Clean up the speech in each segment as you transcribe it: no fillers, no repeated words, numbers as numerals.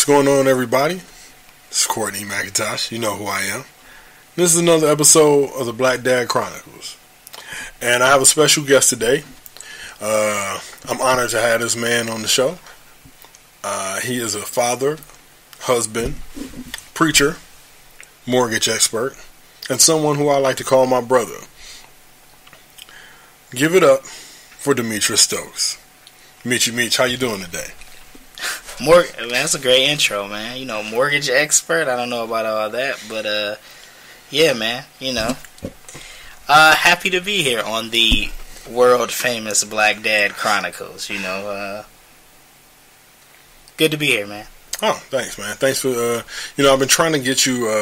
going on, everybody? This is Courtney McIntosh. You know who I am. This is another episode of the Black Dad Chronicles. And I have a special guest today. I'm honored to have this man on the show. He is a father, husband, preacher, mortgage expert, and someone who I like to call my brother. Give it up for Demetrus Stokes. Meech, how you doing today? That's a great intro, man. You know, mortgage expert. I don't know about all that, but yeah, man. You know, happy to be here on the world famous Black Dad Chronicles. You know, good to be here, man. Oh, thanks, man. Thanks for I've been trying to get you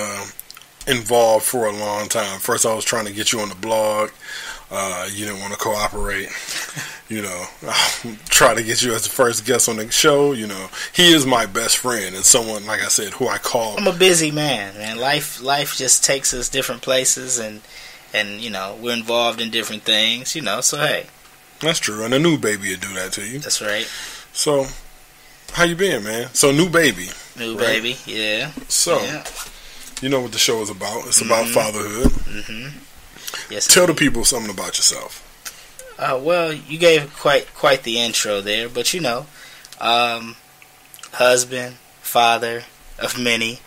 involved for a long time. First, I was trying to get you on the blog. You didn't want to cooperate. Try to get you as the first guest on the show. You know, he is my best friend and someone, like I said, who I call. I'm a busy man. Life just takes us different places, and you know, we're involved in different things. You know, so hey, that's true. And a new baby will do that to you. That's right. So, how you been, man? So, new baby. New baby, yeah. So, yeah. You know what the show is about. It's about fatherhood. Mm-hmm. Yes. Tell the people something about yourself. Well, you gave quite the intro there, but you know, husband, father of many.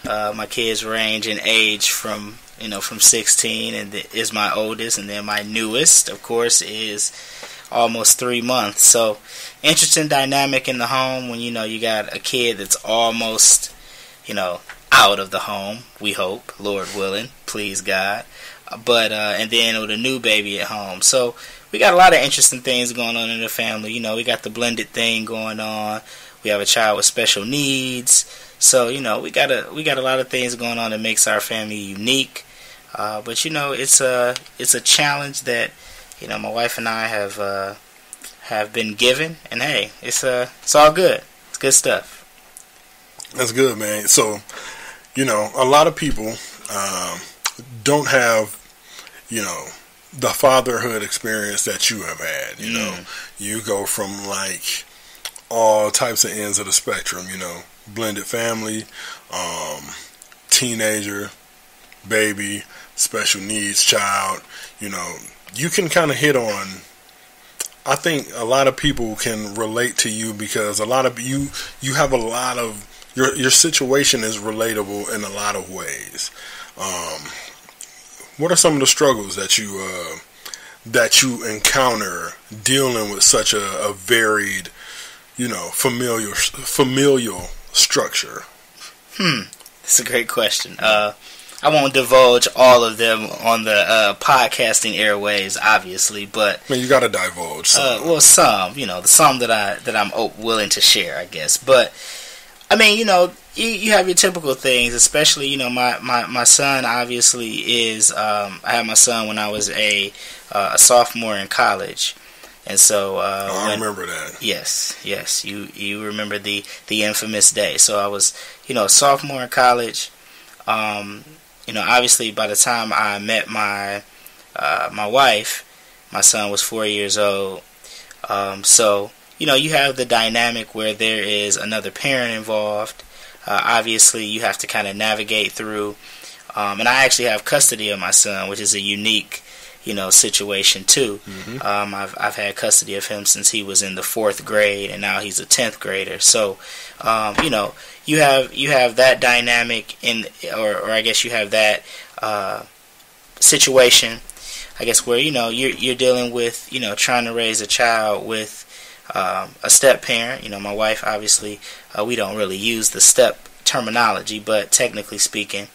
My kids range in age from 16, and is my oldest, and then my newest, of course, is almost 3 months. So, interesting dynamic in the home when you got a kid that's almost out of the home. We hope, Lord willing, please God. But and then with a new baby at home. So we got a lot of interesting things going on in the family. You know, we got the blended thing going on. We have a child with special needs. So, we got a lot of things going on that makes our family unique. But it's a challenge that my wife and I have been given, and hey, it's all good. It's good stuff. That's good, man. So, a lot of people don't have the fatherhood experience that you have had. You go from like all types of ends of the spectrum. Blended family, teenager, baby, special needs child. You can kind of hit on. I think a lot of people can relate to you because a lot of you have a lot of your situation is relatable in a lot of ways. What are some of the struggles that you encounter dealing with such a varied, familial structure? That's a great question. I won't divulge all of them on the podcasting airways, obviously, but you got to divulge some. Some, the some that I'm willing to share, I guess. But I mean, you have your typical things, especially, my son obviously is, I had my son when I was a sophomore in college. And so, I remember that. Yes, you remember the infamous day. So I was, sophomore in college. Obviously by the time I met my wife, my son was 4 years old. So, you have the dynamic where there is another parent involved. Obviously, you have to kind of navigate through. And I actually have custody of my son, which is a unique, situation too. Mm-hmm. I've had custody of him since he was in the 4th grade, and now he's a 10th grader. So, you have that dynamic or I guess you have that situation, I guess, where you're dealing with trying to raise a child with a step parent. My wife, obviously, we don't really use the step terminology, but technically speaking,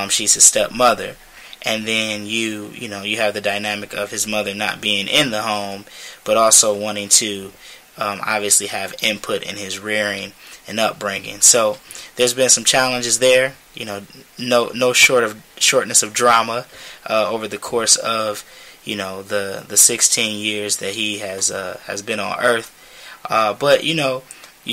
she's his stepmother. And then you have the dynamic of his mother not being in the home, but also wanting to obviously have input in his rearing and upbringing. So there's been some challenges there. No shortness of drama over the course of the 16 years that he has been on Earth. But you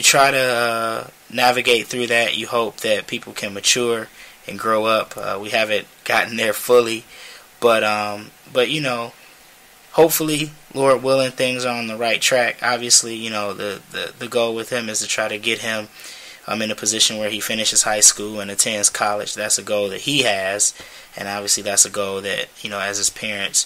try to navigate through that. You hope that people can mature and grow up. We haven't gotten there fully, but hopefully, Lord willing, things are on the right track. Obviously, the goal with him is to try to get him in a position where he finishes high school and attends college. That's a goal that he has, and obviously that's a goal that, as his parents,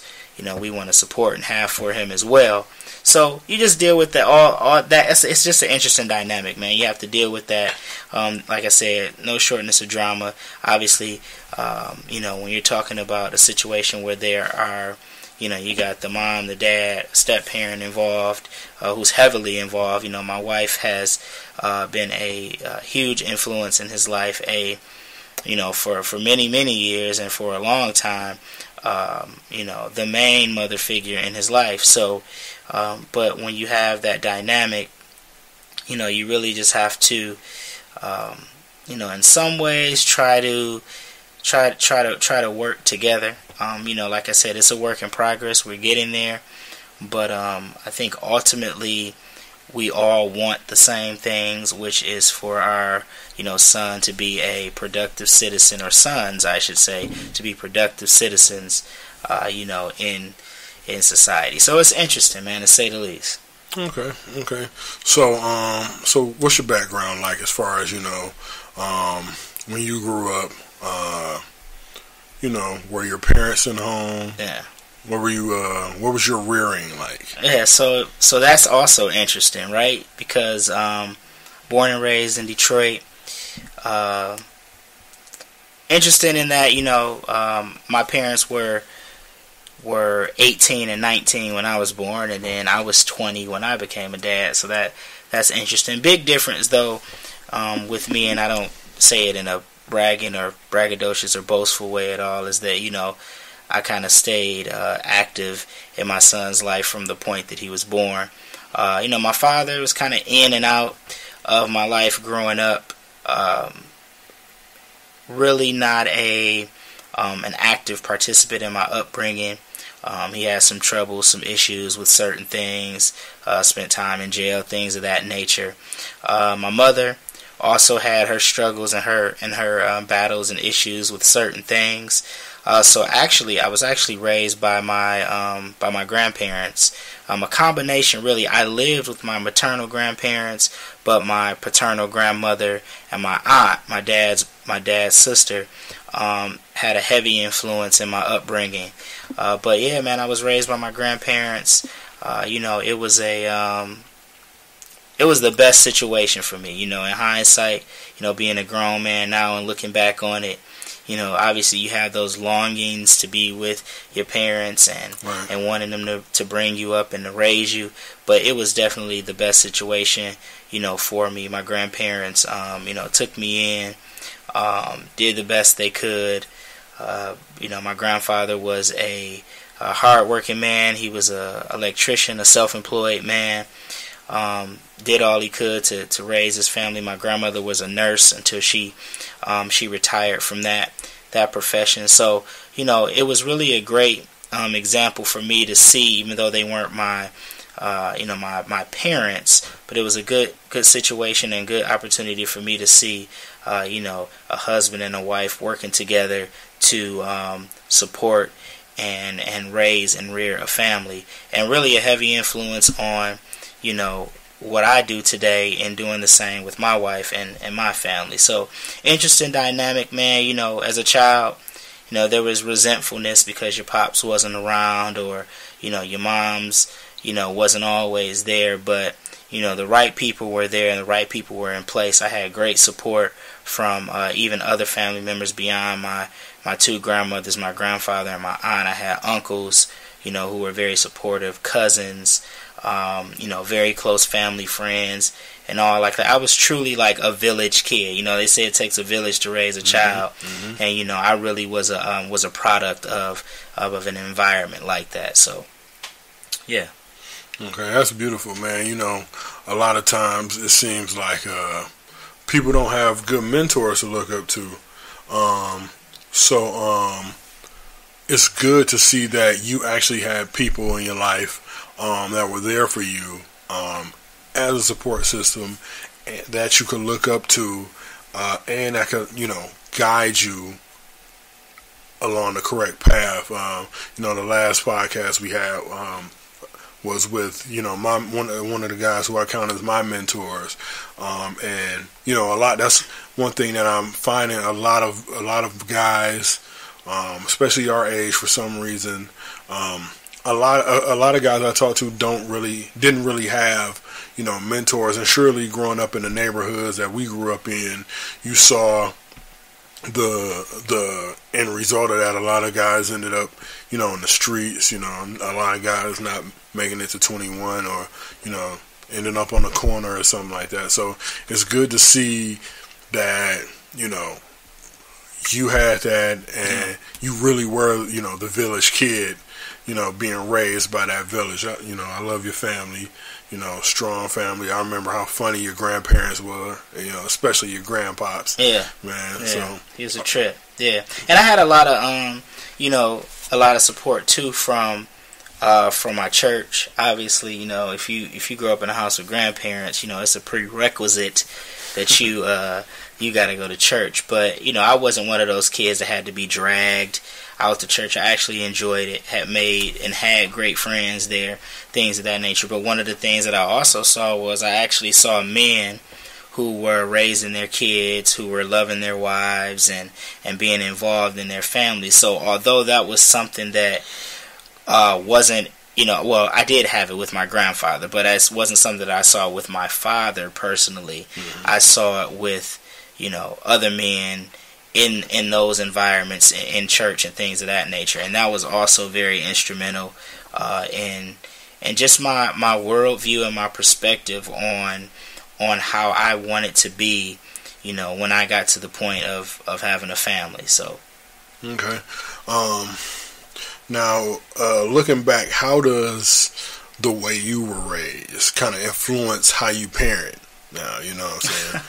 we want to support and have for him as well. So you just deal with that. All that. It's just an interesting dynamic, man. You have to deal with that. Like I said, no shortness of drama. Obviously, when you're talking about a situation where there are, you got the mom, the dad, step parent involved, who's heavily involved. My wife has been a huge influence in his life. For many, many years and for a long time. The main mother figure in his life. So, but when you have that dynamic, you really just have to, in some ways try to work together. Like I said, it's a work in progress. We're getting there, but I think ultimately we all want the same things, which is for our son to be a productive citizen, or sons, I should say, to be productive citizens, in society. So it's interesting, man, to say the least. Okay. So what's your background like as far as when you grew up? Were your parents in home? Yeah. What was your rearing like? Yeah. So that's also interesting, right? Because born and raised in Detroit. Interesting in that, my parents were 18 and 19 when I was born, and then I was 20 when I became a dad. So that's interesting. Big difference though, with me, and I don't say it in a bragging or braggadocious or boastful way at all, is that I kind of stayed active in my son's life from the point that he was born. My father was kind of in and out of my life growing up. Really not an active participant in my upbringing. He had some trouble, some issues with certain things, spent time in jail, things of that nature. My mother also had her struggles and her battles and issues with certain things. So actually, I was actually raised by my grandparents. A combination, really. I lived with my maternal grandparents, but my paternal grandmother and my aunt, my dad's sister, had a heavy influence in my upbringing. But yeah, man, I was raised by my grandparents. It was the best situation for me. In hindsight, being a grown man now and looking back on it, obviously you have those longings to be with your parents and right. and wanting them to bring you up and to raise you. But it was definitely the best situation, for me. My grandparents, took me in, did the best they could. My grandfather was a hard-working man. He was a electrician, a self-employed man. Did all he could to raise his family. My grandmother was a nurse until she retired from that profession. So it was really a great example for me to see, even though they weren't my parents, but it was a good situation and good opportunity for me to see a husband and a wife working together to support and raise and rear a family, and really a heavy influence on what I do today and doing the same with my wife and my family. So interesting dynamic, man. As a child, there was resentfulness because your pops wasn't around, or your mom's wasn't always there, but the right people were there and the right people were in place. I had great support from even other family members beyond my two grandmothers, my grandfather and my aunt. I had uncles who were very supportive, cousins, very close family friends and all like that. I was truly like a village kid. They say it takes a village to raise a child, and I really was a product of an environment like that. So yeah. Okay, that's beautiful, man. A lot of times it seems like people don't have good mentors to look up to. So it's good to see that you actually had people in your life that were there for you as a support system that you could look up to, and that could, guide you along the correct path. The last podcast we had was with, you know, one of the guys who I count as my mentors, and you know, that's one thing that I'm finding a lot of guys, especially our age, for some reason, a lot of guys I talk to didn't really have, you know, mentors. And surely growing up in the neighborhoods that we grew up in, you saw the end result of that. A lot of guys ended up, you know, in the streets. You know, a lot of guys not making it to 21, or, you know, ending up on the corner or something like that. So it's good to see that, you know, you had that, and you really were, you know, the village kid, you know, being raised by that village. You know, I love your family, you know, strong family. I remember how funny your grandparents were, you know, especially your grandpops. Yeah. Man, yeah. so. He was a trip. Yeah. And I had a lot of, you know, a lot of support, too, from my church. Obviously, you know, if you grow up in a house with grandparents, you know, it's a prerequisite that you got to go to church. But, you know, I wasn't one of those kids that had to be dragged out to church. I actually enjoyed it, had great friends there, things of that nature. But one of the things that I also saw was I actually saw men who were raising their kids, who were loving their wives and being involved in their families. So although that was something that wasn't, you know, well, I did have it with my grandfather, but it wasn't something that I saw with my father personally. Mm-hmm. I saw it with, you know, other men in those environments, in church and things of that nature. And that was also very instrumental in just my worldview and my perspective on how I wanted to be, you know, when I got to the point of having a family. So okay. Now, looking back, how does the way you were raised kind of influence how you parent now? You know what I'm saying?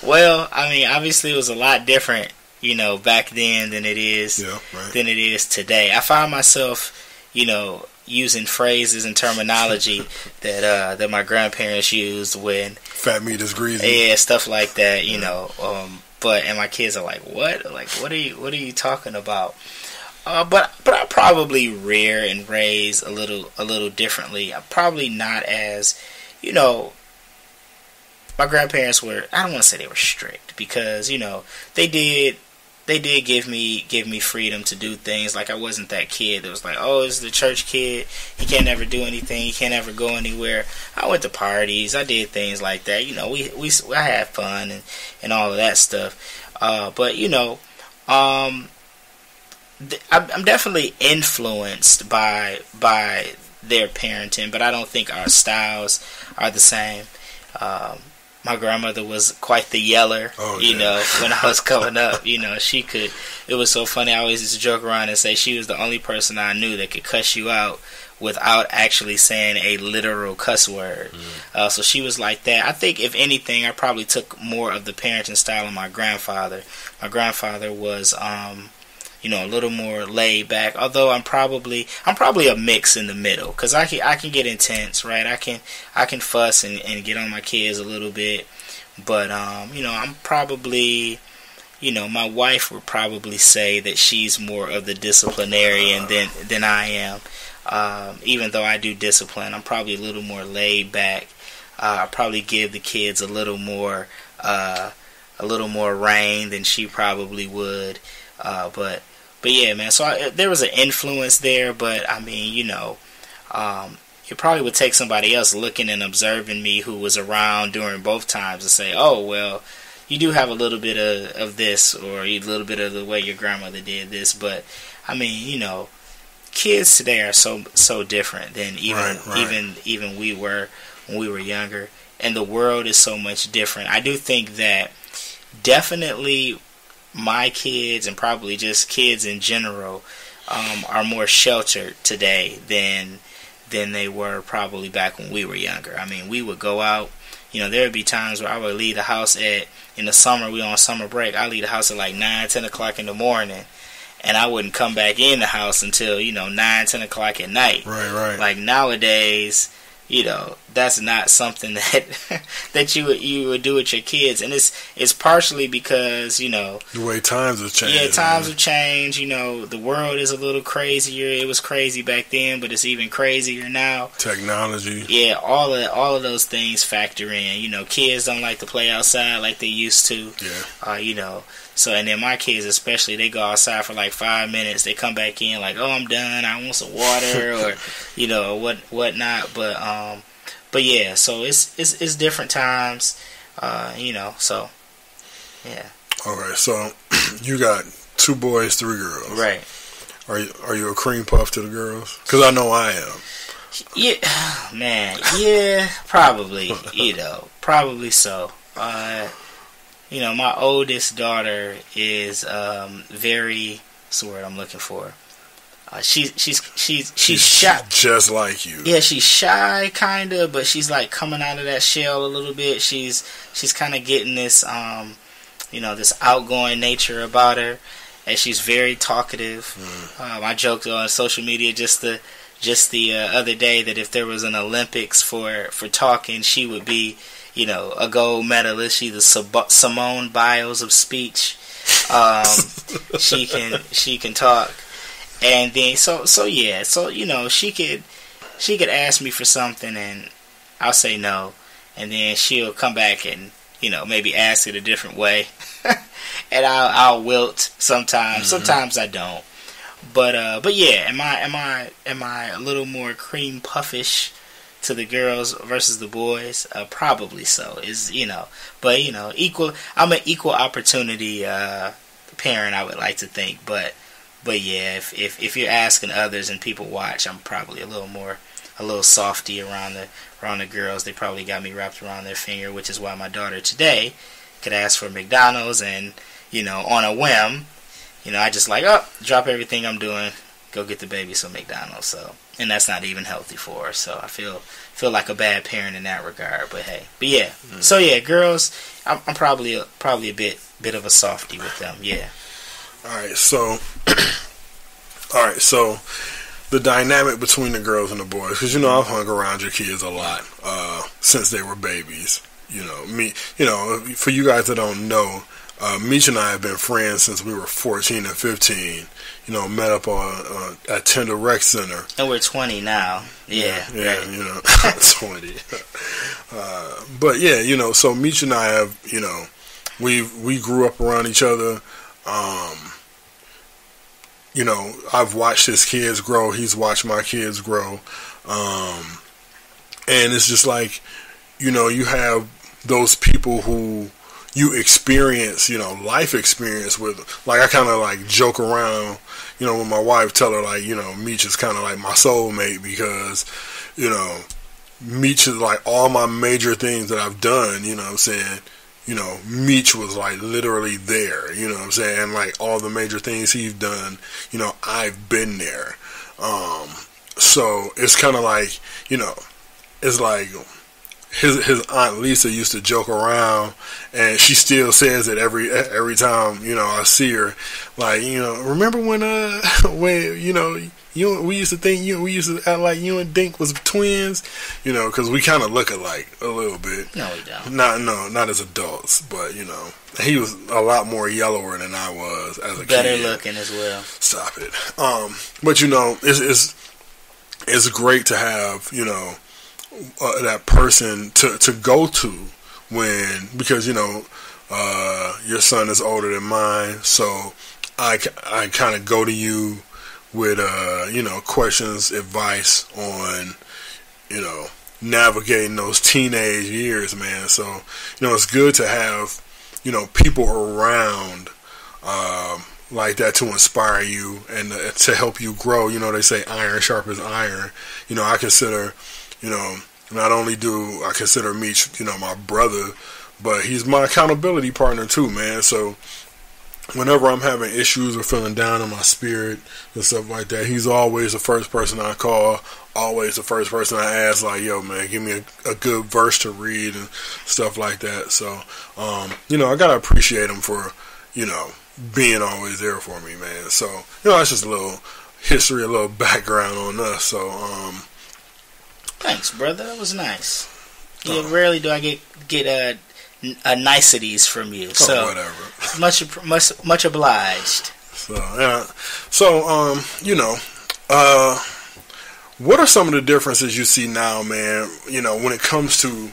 Well, I mean, obviously it was a lot different, you know, back then than it is today. I find myself, you know, using phrases and terminology that my grandparents used when fat meat is greasy. Yeah, stuff like that, you know. And my kids are like, "What? Like, what are you talking about?" But I probably rear and raise a little differently. I'm probably not as, you know. My grandparents were, I don't want to say they were strict, because, you know, they did give me freedom to do things. Like, I wasn't that kid that was like, oh, it's the church kid, he can't ever do anything, he can't ever go anywhere. I went to parties, I did things like that, you know, I had fun and all of that stuff. But, you know, I'm definitely influenced by their parenting, but I don't think our styles are the same. My grandmother was quite the yeller, you know, when I was coming up. You know, it was so funny. I always used to joke around and say she was the only person I knew that could cuss you out without actually saying a literal cuss word. So she was like that. I think, if anything, I probably took more of the parenting style of my grandfather. My grandfather was, you know, a little more laid back. Although I'm probably a mix in the middle, because I can get intense, right? I can fuss and get on my kids a little bit, but you know, I'm probably, you know, my wife would probably say that she's more of the disciplinarian than I am. Even though I do discipline, I'm probably a little more laid back. I probably give the kids a little more reign than she probably would. But yeah, man, so there was an influence there, but I mean, you know, it probably would take somebody else looking and observing me who was around during both times to say, oh, well, you do have a little bit of this, or a little bit of the way your grandmother did this. But I mean, you know, kids today are so different than even we were when we were younger, and the world is so much different. I do think that definitely my kids, and probably just kids in general, are more sheltered today than they were probably back when we were younger. I mean, we would go out, you know, there would be times where I would leave the house in the summer, we on summer break, I leave the house at like 9, 10 o'clock in the morning, and I wouldn't come back in the house until, you know, 9, 10 o'clock at night. Right. Like nowadays, you know, that's not something that that you would do with your kids, and it's partially because the way times have changed. Yeah, times have changed. The world is a little crazier. It was crazy back then, but it's even crazier now. Technology. Yeah, all of those things factor in. Kids don't like to play outside like they used to. Yeah. So, and then my kids especially, they go outside for like 5 minutes. They come back in like, oh, I'm done. I want some water or whatnot. But yeah, so it's different times, so yeah. Okay, so you got 2 boys, 3 girls. Right. Are you a cream puff to the girls? Because I know I am. Yeah, man. Yeah, probably. Probably so. My oldest daughter is very. What's the word I'm looking for? She's shy, just like you. Yeah, she's shy, kinda, but she's like coming out of that shell a little bit. She's kind of getting this, this outgoing nature about her, and she's very talkative. I joked on social media just the other day that if there was an Olympics for talking, she would be, a gold medalist. She's the Simone Biles of speech. She can talk. And then so she could ask me for something and I'll say no, and then she'll come back and maybe ask it a different way, and I'll wilt sometimes. Sometimes I don't, but yeah, am I a little more cream puffish to the girls versus the boys? Probably so. But equal. I'm an equal opportunity parent, I would like to think, but yeah, if you're asking others and people watch, I'm probably a little softy around the girls. They probably got me wrapped around their finger, which is why my daughter today could ask for McDonald's and on a whim, I just drop everything I'm doing, go get the baby some McDonald's. So, and that's not even healthy for her. So I feel like a bad parent in that regard. But hey, yeah. So yeah, girls, I'm probably a bit of a softy with them. Yeah. All right, so the dynamic between the girls and the boys, because I've hung around your kids a lot since they were babies. For you guys that don't know, Meech and I have been friends since we were 14 and 15. Met up at Tender Rec Center, and we're 20 now. Yeah, right. 20. But yeah, so Meech and I have, we grew up around each other. I've watched his kids grow. He's watched my kids grow. And it's just like, you have those people who you experience, life experience with. Like, I kind of joke around, when my wife tell her Meech is kind of like my soulmate, because, Meech is all my major things that I've done, what I'm saying. Meech was literally there, what I'm saying? All the major things he's done, I've been there. So it's kind of it's like his Aunt Lisa used to joke around, and she still says it every time, I see her. Remember when we used to think we used to act like you and Dink was twins, because we kind of look alike a little bit. No, we don't. Not as adults, but he was a lot more yellower than I was as a kid. Better looking as well. Stop it. But it's great to have that person to go to because your son is older than mine, so I kind of go to you with questions, advice on navigating those teenage years, man. So it's good to have people around like that to inspire you and to help you grow. They say iron sharpens iron. I consider not only do I consider Meech my brother, but he's my accountability partner too, man. So whenever I'm having issues or feeling down in my spirit and stuff like that, he's always the first person I call, always the first person I ask, yo, man, give me a good verse to read and stuff like that. So, I gotta appreciate him for, being always there for me, man. So, that's just a little history, a little background on us. So, thanks, brother. That was nice. Rarely do I get niceties from you. So whatever. much obliged. So yeah. So what are some of the differences you see now, man? When it comes to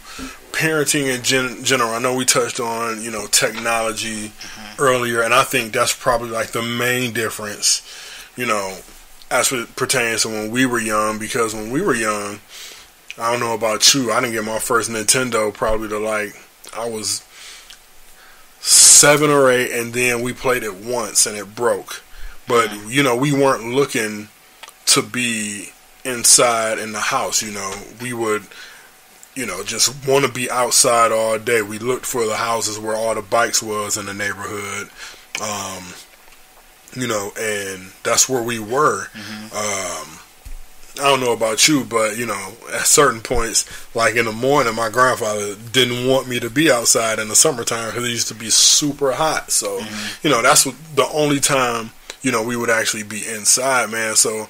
parenting in general. I know we touched on technology earlier, and I think that's probably like the main difference. As it pertains to when we were young, because when we were young, I don't know about you, I didn't get my first Nintendo probably to I was 7 or 8, and then we played it once and it broke. But we weren't looking to be inside in the house. We would just want to be outside all day. We looked for the houses where all the bikes was in the neighborhood. And that's where we were. I don't know about you, but at certain points, like in the morning, my grandfather didn't want me to be outside in the summertime because it used to be super hot. So that's the only time we would actually be inside, man. So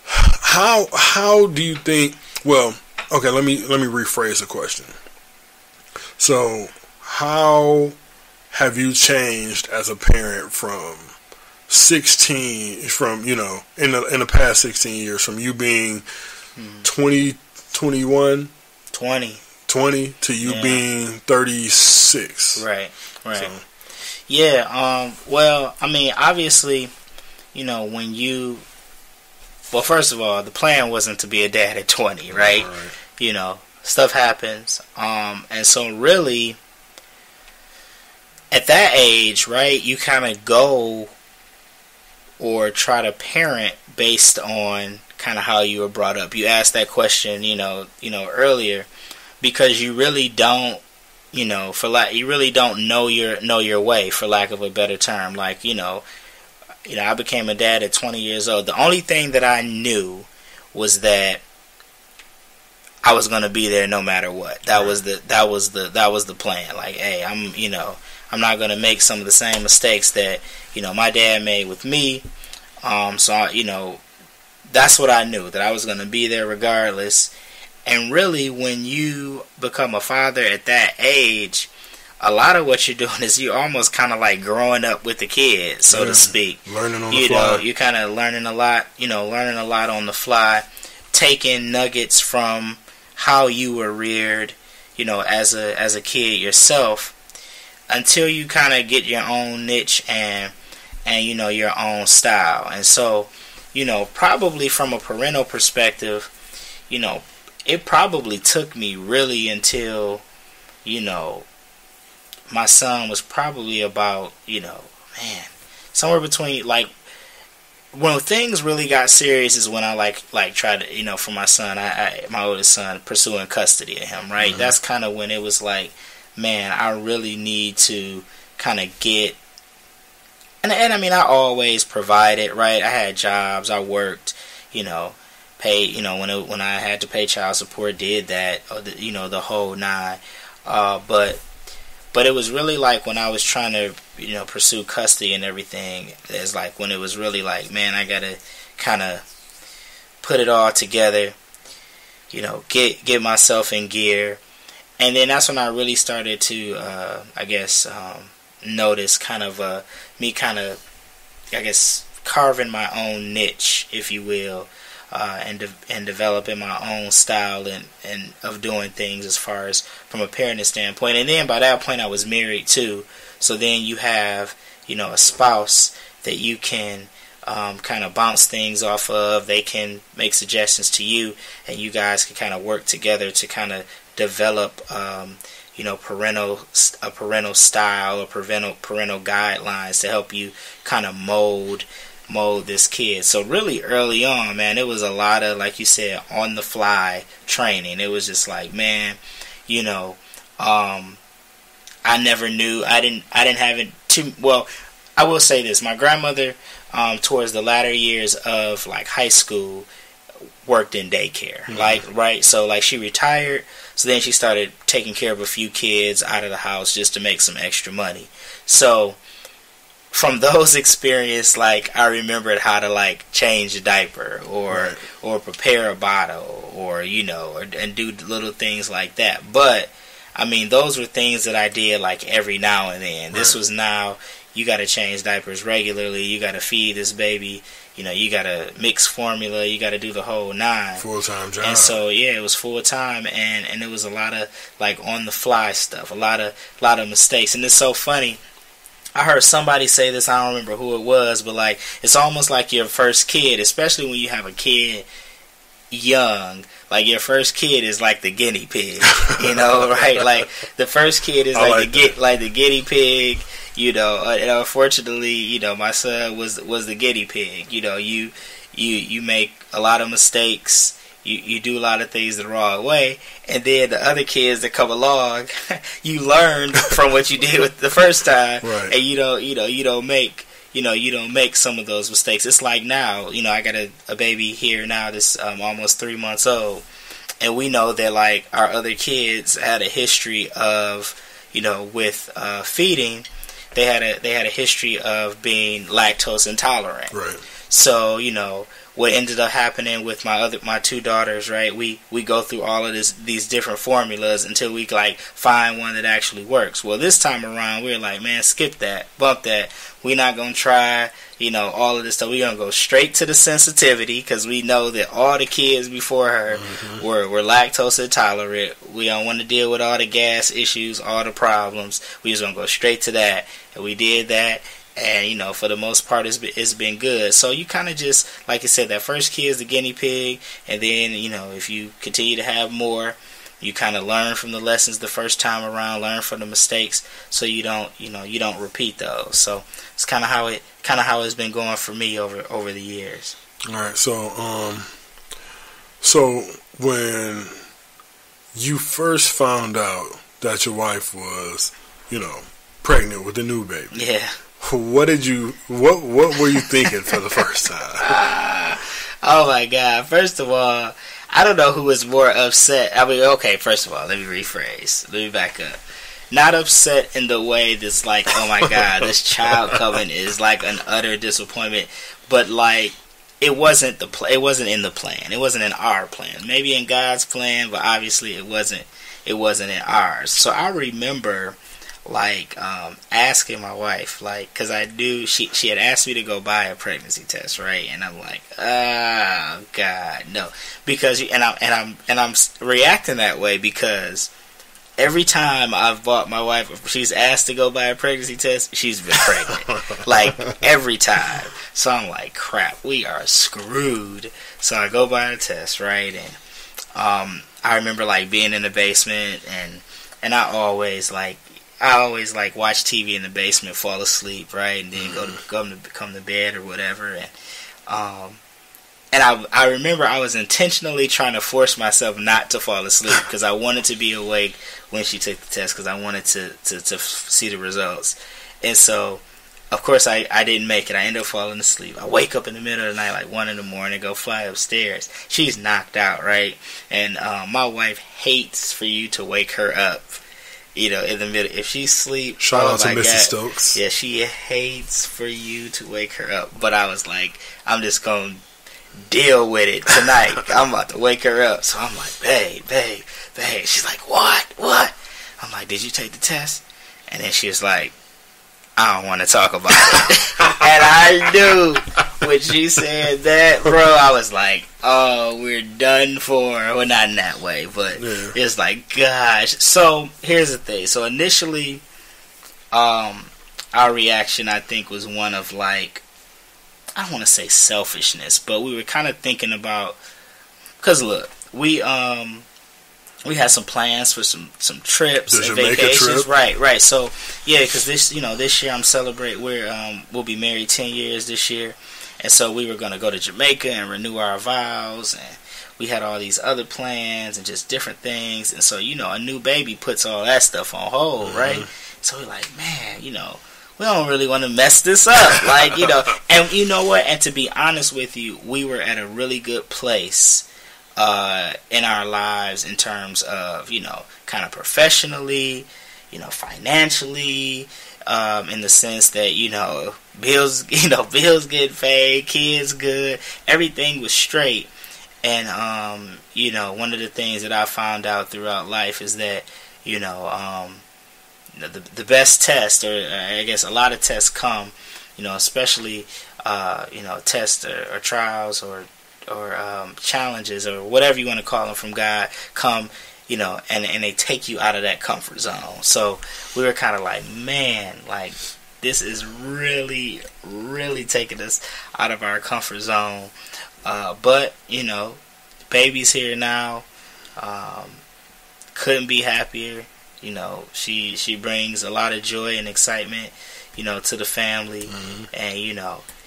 how do you think? Well, okay, let me rephrase the question. So how have you changed as a parent from 16, in the past 16 years, from you being 20 to you being 36? Right. So. Yeah, well, I mean, obviously, when you... Well, first of all, the plan wasn't to be a dad at 20, right? Stuff happens. And so really, at that age, right, you kind of go or try to parent based on kind of how you were brought up. You asked that question, earlier, because you really don't, you really don't know your way, for lack of a better term. Like, I became a dad at 20 years old. The only thing that I knew was that I was going to be there no matter what. That was the plan. Like, hey, I'm not going to make some of the same mistakes that, my dad made with me. So, that's what I knew, that I was going to be there regardless. And really, when you become a father at that age, a lot of what you're doing is you're almost kind of like growing up with the kids, so to speak. Learning on the fly. You're kind of learning a lot on the fly, taking nuggets from how you were reared, as a kid yourself, until you kind of get your own niche and your own style. And so, probably from a parental perspective, it probably took me really until, my son was probably about, somewhere between, like, when things really got serious is when I tried to, for my son, my oldest son, pursuing custody of him, right? That's kind of when it was like, man, I really need to kind of get, and I mean, I always provided, right? I had jobs, I worked, paid, when I had to pay child support, did that, the whole nine. But it was really like when I was trying to, pursue custody and everything, it's like when it was really like, man, I gotta kind of put it all together, get myself in gear. And then that's when I really started to, notice kind of me kind of, carving my own niche, if you will, and developing my own style and of doing things as far as from a parenting standpoint. And then by that point I was married too. So then you have, a spouse that you can kind of bounce things off of. They can make suggestions to you, and you guys can kind of work together to kind of develop, parental style or parental guidelines to help you kind of mold this kid. So really early on, man, it was a lot of, like you said, on the fly training. It was just like, man, I never knew. I didn't have it too well. I will say this: my grandmother, towards the latter years of like high school, worked in daycare. Right. So like she retired. So then she started taking care of a few kids out of the house just to make some extra money. So from those experiences, like, I remembered how to, like, change a diaper or prepare a bottle or, you know, and do little things like that. But, I mean, those were things that I did, like, every now and then. This was now, you got to change diapers regularly. You got to feed this baby. You know, you got to mix formula. You got to do the whole 9. Full-time job. And so, yeah, it was full-time, and it was a lot of, like, on-the-fly stuff, a lot of mistakes. And it's so funny. I heard somebody say this, I don't remember who it was, but, like, it's almost like your first kid, especially when you have a kid young. Like, your first kid is like the guinea pig, you know, right? Like, the first kid is like the guinea pig, you know. And unfortunately, you know, my son was the guinea pig. You know, you make a lot of mistakes. You do a lot of things the wrong way, and then the other kids that come along, you learn from what you did with the first time, right. And you don't make some of those mistakes. It's like now, you know, I got a baby here now that's almost 3 months old, and we know that, like, our other kids had a history of, you know, with feeding, they had a history of being lactose intolerant. Right. So, you know, what ended up happening with my 2 daughters, right? We go through all of these different formulas until we, like, find one that actually works. Well, this time around, we're like, man, skip that, bump that. We're not gonna try, you know, all of this stuff. We're gonna go straight to the sensitivity, because we know that all the kids before her were lactose intolerant. We don't want to deal with all the gas issues, all the problems. We just gonna go straight to that, and we did that. And, you know, for the most part, it's been good. So you kind of just, like I said, that first kid is the guinea pig. And then, you know, if you continue to have more, you kind of learn from the lessons the first time around, learn from the mistakes, so you don't repeat those. So it's kind of how it's been going for me over the years. All right. So when you first found out that your wife was, you know, pregnant with the new baby. Yeah. What were you thinking for the first time? Oh my God. First of all, I don't know who was more upset. I mean, okay, first of all, let me rephrase. Let me back up. Not upset in the way that's like, oh my God, this child coming is like an utter disappointment, but like, it wasn't in the plan. It wasn't in our plan. Maybe in God's plan, but obviously it wasn't in ours. So I remember, like, asking my wife, like, because I knew she had asked me to go buy a pregnancy test, right? And I'm like, oh God, no, because I'm reacting that way because every time I've bought my wife, if she's asked to go buy a pregnancy test, she's been pregnant, like every time. So I'm like, crap, we are screwed. So I go buy a test, right? And I remember, like, being in the basement, and I always watch TV in the basement, fall asleep, right, and then come to bed or whatever, and I remember I was intentionally trying to force myself not to fall asleep because I wanted to be awake when she took the test because I wanted to see the results, and so of course I didn't make it. I ended up falling asleep. I wake up in the middle of the night, like 1 in the morning, go fly upstairs. She's knocked out, right, and my wife hates for you to wake her up. You know, in the middle, if she sleeps, shout out to Mrs. Stokes. Yeah, she hates for you to wake her up. But I was like, I'm just gonna deal with it tonight. I'm about to wake her up, so I'm like, babe. She's like, what? I'm like, did you take the test? And then she was like, I don't want to talk about it. And I knew when she said that, bro, I was like, oh, we're done for. Well, not in that way, but yeah. It's like, gosh. So here's the thing. So initially, our reaction, I think, was one of, like, I don't want to say selfishness, but we were kind of thinking about, because look, we had some plans for some trips and vacations. Trip? Right. So yeah, because this year I'm celebrating. We'll be married 10 years this year, and so we were going to go to Jamaica and renew our vows, and we had all these other plans and just different things. And so, a new baby puts all that stuff on hold, right? So we're like, man, we don't really want to mess this up, like, And you know what? And to be honest with you, we were at a really good place in our lives in terms of, kind of professionally, financially, in the sense that, bills, bills get paid, kids good, everything was straight. And, one of the things that I found out throughout life is that, the best test, or I guess a lot of tests come, especially, tests or trials or challenges or whatever you want to call them from God come, and they take you out of that comfort zone. So we were kind of like, man, like this is really, really taking us out of our comfort zone. But baby's here now. Couldn't be happier. She brings a lot of joy and excitement, to the family. Mm-hmm. And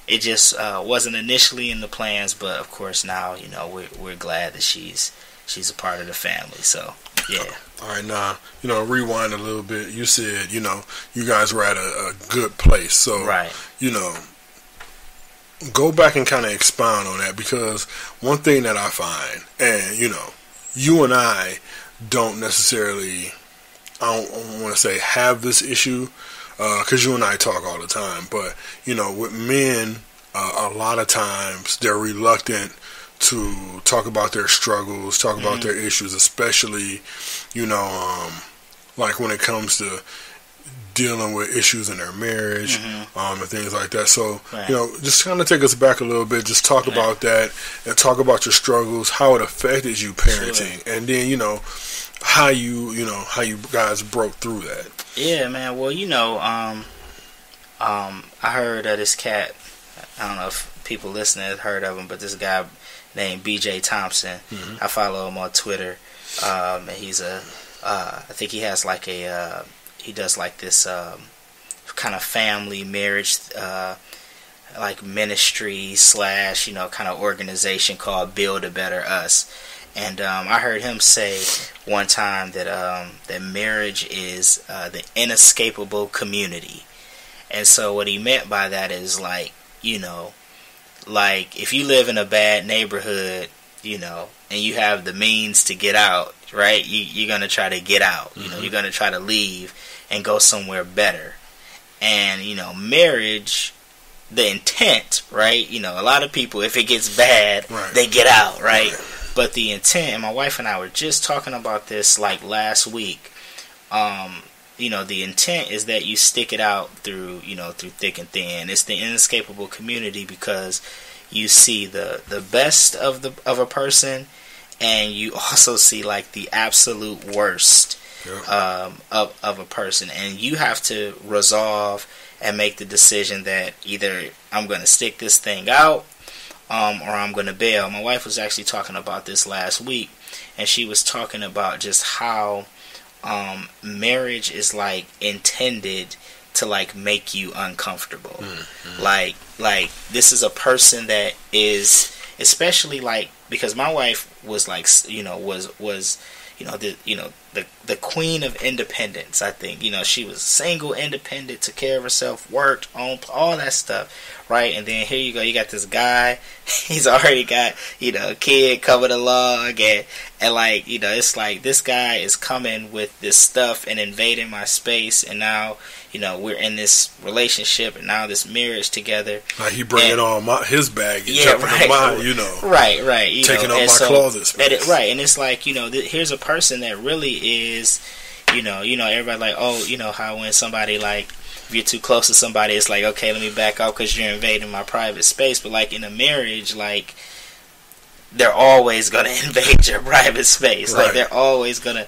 it just wasn't initially in the plans, but of course now we're glad that she's a part of the family. So yeah. All right, now rewind a little bit. You said you guys were at a good place. So right. Go back and kind of expound on that, because one thing that I find, and you and I don't necessarily, I don't want to say have this issue, because you and I talk all the time, but with men, a lot of times they're reluctant to talk about their struggles, talk mm-hmm. about their issues, especially like when it comes to dealing with issues in their marriage, mm-hmm. And things like that. So right. Just kind of take us back a little bit, just talk right. about that, and talk about your struggles, how it affected you parenting, sure. and then how you guys broke through that. Yeah, man. Well, I heard of this cat. I don't know if people listening have heard of him, but this guy named B.J. Thompson. Mm-hmm. I follow him on Twitter. And he's I think he has like he does like this kind of family marriage, like ministry / kind of organization called Build a Better Us. And I heard him say one time that that marriage is the inescapable community. And so what he meant by that is like if you live in a bad neighborhood, and you have the means to get out, right? You're going to try to get out. Mm-hmm. You're going to try to leave and go somewhere better. And, marriage, the intent, right? A lot of people, if it gets bad, right. they get out, right? But the intent, and my wife and I were just talking about this like last week, the intent is that you stick it out through thick and thin. It's the inescapable community because you see the best of a person, and you also see like the absolute worst of a person, and you have to resolve and make the decision that either I'm going to stick this thing out or I'm going to bail. My wife was actually talking about this last week, and she was talking about just how marriage is like intended to like make you uncomfortable. Mm-hmm. Like this is a person that is, especially like, because my wife was like was the queen of independence. I think she was single, independent, took care of herself, worked, owned, all that stuff, right? And then here you go, you got this guy, he's already got a kid coming along, and like it's like this guy is coming with this stuff and invading my space, and now we're in this relationship and now this marriage together. Like he bringing all his baggage, up into mine, right, taking up my closet space, right? And it's like here's a person that really is, everybody like, how when somebody like, if you're too close to somebody, it's like, okay, let me back off because you're invading my private space. But like in a marriage, like they're always gonna invade your private space. Right. Like they're always gonna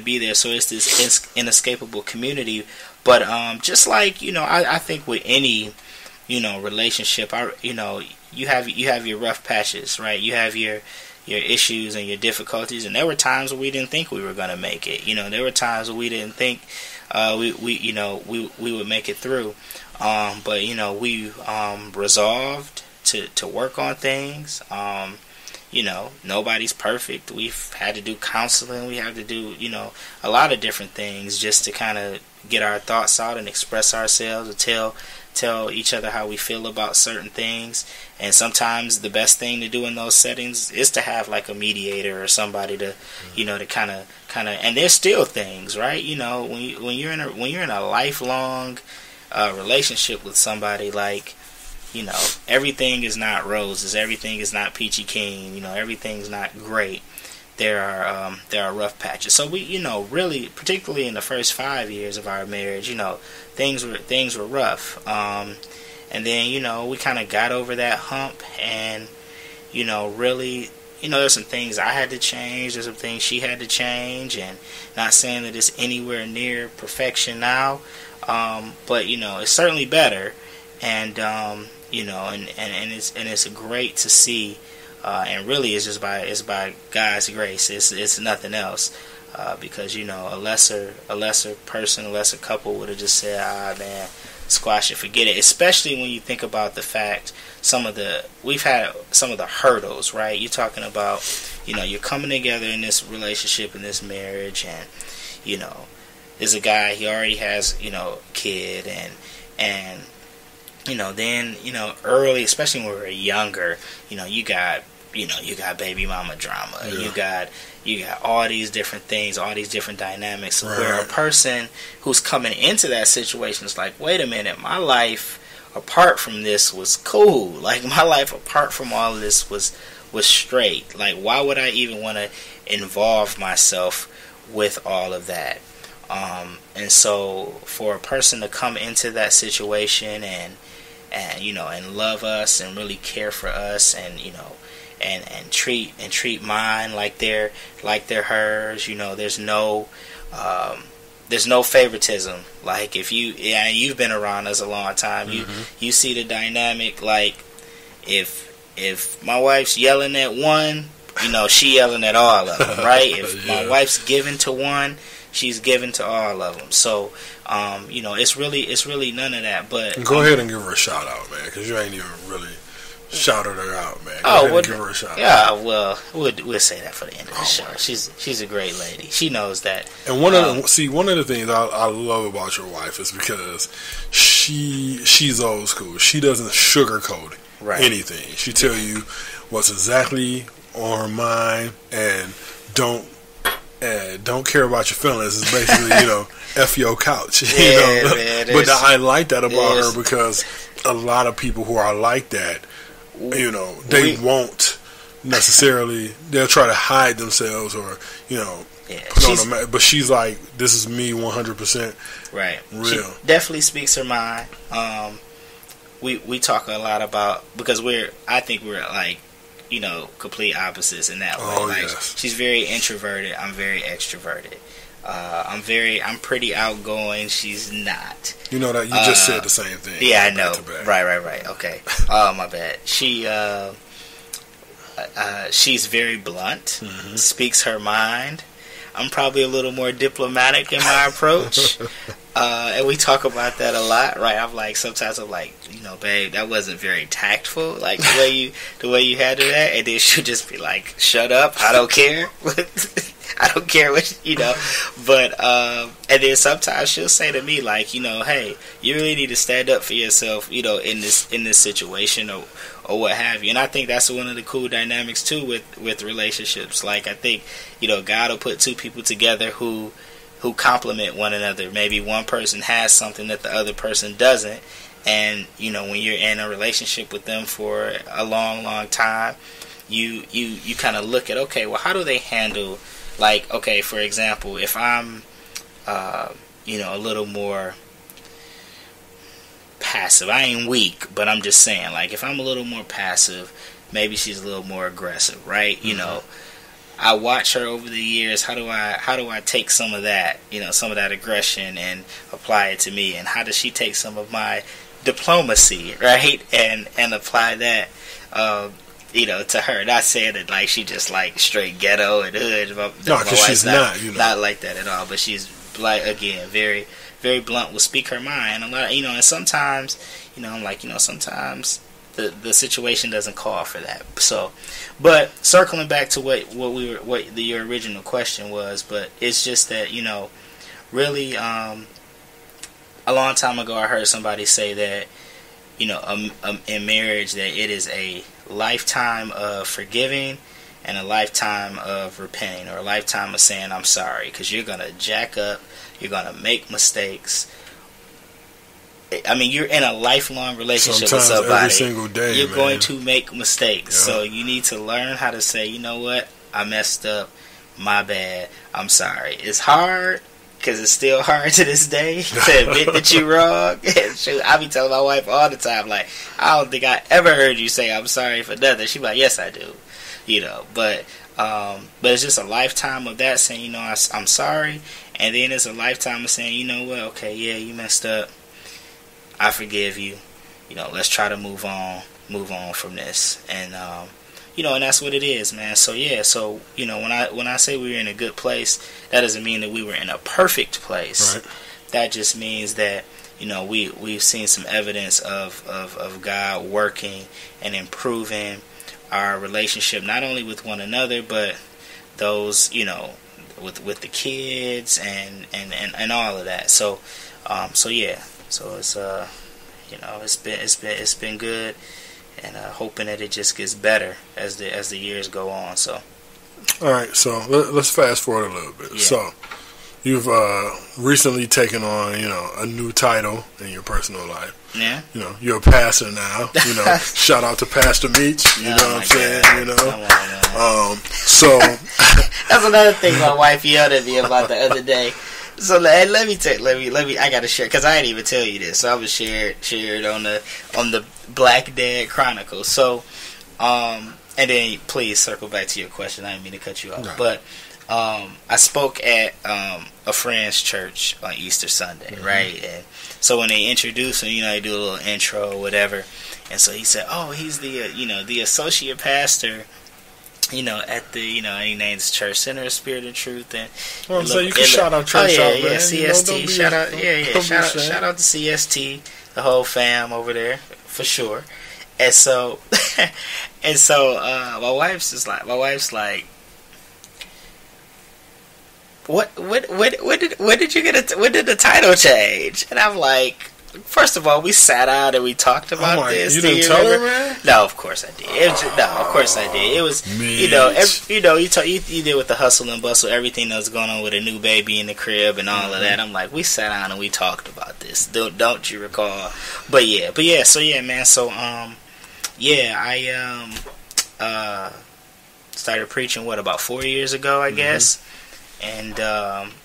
be there. So it's this inescapable community. But just like I think with any relationship, you have your rough patches, right? You have your issues and your difficulties, and there were times where we didn't think we were gonna make it. There were times where we didn't think we would make it through. But we resolved to work on things. Nobody's perfect. We've had to do counseling. We have to do a lot of different things just to kind of get our thoughts out and express ourselves, and tell each other how we feel about certain things. And sometimes the best thing to do in those settings is to have like a mediator or somebody to, to kind of. And there's still things, right? When you're in a lifelong relationship with somebody, like, everything is not roses, everything is not peachy keen, everything's not great. There are rough patches. So we, really, particularly in the first 5 years of our marriage, things were rough. And then, we kind of got over that hump, and, really, there's some things I had to change, there's some things she had to change, and not saying that it's anywhere near perfection now, but, it's certainly better, and, and it's great to see, and really it's by God's grace, it's nothing else, because, a lesser person, a lesser couple would have just said, man, squash it, forget it. Especially when you think about the fact we've had some of the hurdles, right? You're talking about, you're coming together in this relationship, in this marriage, and there's a guy, he already has, a kid, and then early, especially when we were younger, you got baby mama drama. Yeah. You got all these different things, all these different dynamics. Right. Where a person who's coming into that situation is like, wait a minute, my life apart from this was cool. Like, my life apart from all of this was straight. Like, why would I even want to involve myself with all of that? And so for a person to come into that situation and love us and really care for us, and and treat mine like they're hers. There's no favoritism. Like, if you've been around us a long time, you see the dynamic. Like, if my wife's yelling at one, she yelling at all of them, right? If my wife's giving to one, she's giving to all of them. So, it's really none of that. But go ahead and give her a shout out, man, because you ain't even really shouted her out, man. Give her a shout out. Yeah, well, we'll say that for the end of the show. She's a great lady. She knows that. And one of the things I love about your wife is because she's old school. She doesn't sugarcoat anything. She tell you what's exactly on her mind, and don't care about your feelings. It's basically, F your couch. Man, but I like that about her, because a lot of people who are like that, they won't necessarily, they'll try to hide themselves, or, put on a, but she's like, this is me 100%. Right. Real. She definitely speaks her mind. We talk a lot about, because I think we're like, complete opposites in that way. Oh, like, yes. She's very introverted. I'm very extroverted. I'm pretty outgoing. She's not. You know that you just said the same thing. Yeah, I know. Right. Okay. Oh, my bad. She's very blunt. Speaks her mind. I'm probably a little more diplomatic in my approach. And we talk about that a lot, right? Sometimes I'm like, babe, that wasn't very tactful, like the way you handled that. And then she'll just be like, shut up, I don't care. I don't care what, But, and then sometimes she'll say to me, like, hey, you really need to stand up for yourself, in this situation, or what have you. And I think that's one of the cool dynamics too with relationships. Like, I think, God will put two people together who complement one another. Maybe one person has something that the other person doesn't, and when you're in a relationship with them for a long time, you kind of look at, okay, well, how do they handle, like, okay, for example, if I'm a little more passive, I ain't weak, but I'm just saying, like, if I'm a little more passive, maybe she's a little more aggressive, right? I watch her over the years. How do I take some of that, some of that aggression, and apply it to me? And how does she take some of my diplomacy, right, and apply that, to her? Not saying that like she just like straight ghetto and hood. No, because she's not like that at all. But she's, like, again, very, very blunt. Will speak her mind a lot. And sometimes, I'm like, sometimes the situation doesn't call for that. So, but circling back to what your original question was, but it's just that, really, a a long time ago I heard somebody say that, in marriage, that it is a lifetime of forgiving and a lifetime of repenting, or a lifetime of saying I'm sorry, because you're gonna jack up, you're gonna make mistakes. I mean, you're in a lifelong relationship Sometimes with somebody. every single day, you're man. going to make mistakes. Yeah. So you need to learn how to say, you know what, I messed up, my bad, I'm sorry. It's hard, because it's still hard to this day to admit that you're wrong. Shoot, I be telling my wife all the time, like, I don't think I ever heard you say I'm sorry for nothing. She be like, yes, I do. But it's just a lifetime of that, saying, I'm sorry. And then it's a lifetime of saying, you know what, okay, yeah, you messed up. I forgive you. Let's try to move on from this. And, and that's what it is, man. So, yeah, when I say we were in a good place, that doesn't mean that we were in a perfect place. Right. That just means that, we've seen some evidence of God working and improving our relationship, not only with one another, but those, with the kids and all of that. So yeah. So it's been good, and hoping that it just gets better as the years go on. So, all right. So let's fast forward a little bit. Yeah. So you've recently taken on a new title in your personal life. Yeah. You're a pastor now. Shout out to Pastor Meach. You know what I'm saying? Come on, So that's another thing my wife yelled at me about the other day. So let me. I gotta share, because I didn't even tell you this. So I was shared on the Black Dad Chronicles. So, and then please circle back to your question. I didn't mean to cut you off, right. But I spoke at a friend's church on Easter Sunday, right? And so when they introduced him, they do a little intro or whatever, and so he said, "Oh, he's the the associate pastor." At the, and he named his church Center of Spirit and Truth, and so you can shout out church out, man. CST, shout out to CST, the whole fam over there for sure. And so, my wife's like, what did you get? When did the title change? And I'm like, first of all, we sat out and we talked about this. You didn't tell her, man? No, of course I did. Of course I did. It was, you did with the hustle and bustle, everything that was going on with a new baby in the crib and all of that. I'm like, we sat down and we talked about this. Don't you recall? But yeah. So yeah, man. So I started preaching about 4 years ago, I guess, and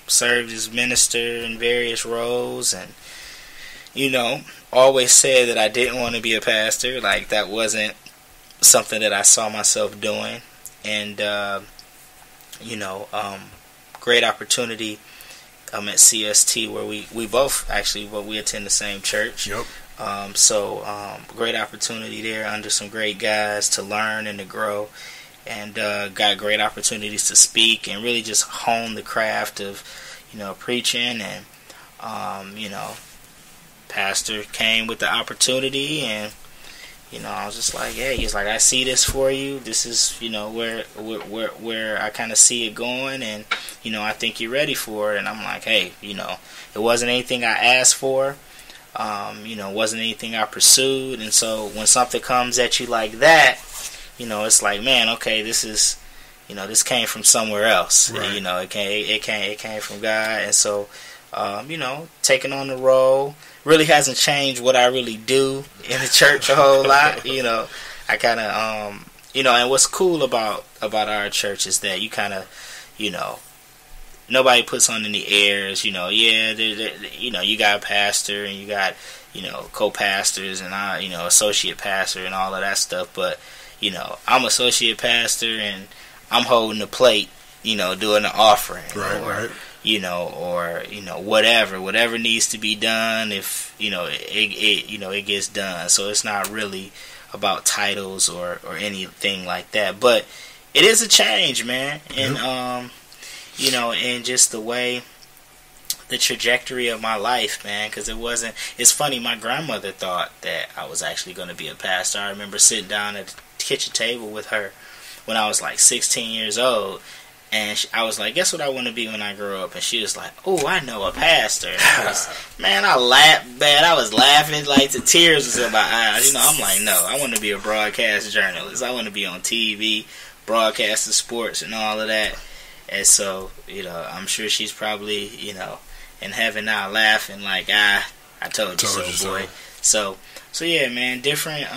served as minister in various roles, and always said that I didn't want to be a pastor. Like, that wasn't something that I saw myself doing. And, great opportunity at CST, where we both actually, we attend the same church. Yep. Great opportunity there under some great guys to learn and to grow. And got great opportunities to speak and really just hone the craft of, preaching. And, pastor came with the opportunity, and I was just like, hey, he's like, I see this for you. This is where I kind of see it going, and I think you're ready for it. And I'm like, hey, it wasn't anything I asked for, wasn't anything I pursued. And so when something comes at you like that, it's like, man, okay, this is, this came from somewhere else. Right. It came from God. And so taking on the role really hasn't changed what I really do in the church a whole lot. I kind of, and what's cool about our church is that you kind of, nobody puts on any airs. You got a pastor and you got, co-pastors and I, associate pastor and all of that stuff. But, I'm associate pastor and I'm holding the plate, doing the offering. Right. Whatever needs to be done. If it gets done. So it's not really about titles or anything like that. But it is a change, man, and and just the way, the trajectory of my life, man. Because it's funny. My grandmother thought that I was actually going to be a pastor. I remember sitting down at the kitchen table with her when I was like 16 years old. And I was like, guess what I want to be when I grow up? And she was like, oh, I know, a pastor. And I laughed bad. I was laughing like the tears was in my eyes. I'm like, no, I want to be a broadcast journalist. I want to be on TV, broadcasting sports and all of that. And so, I'm sure she's probably, in heaven now laughing like, I told you so, boy. So yeah, man, different,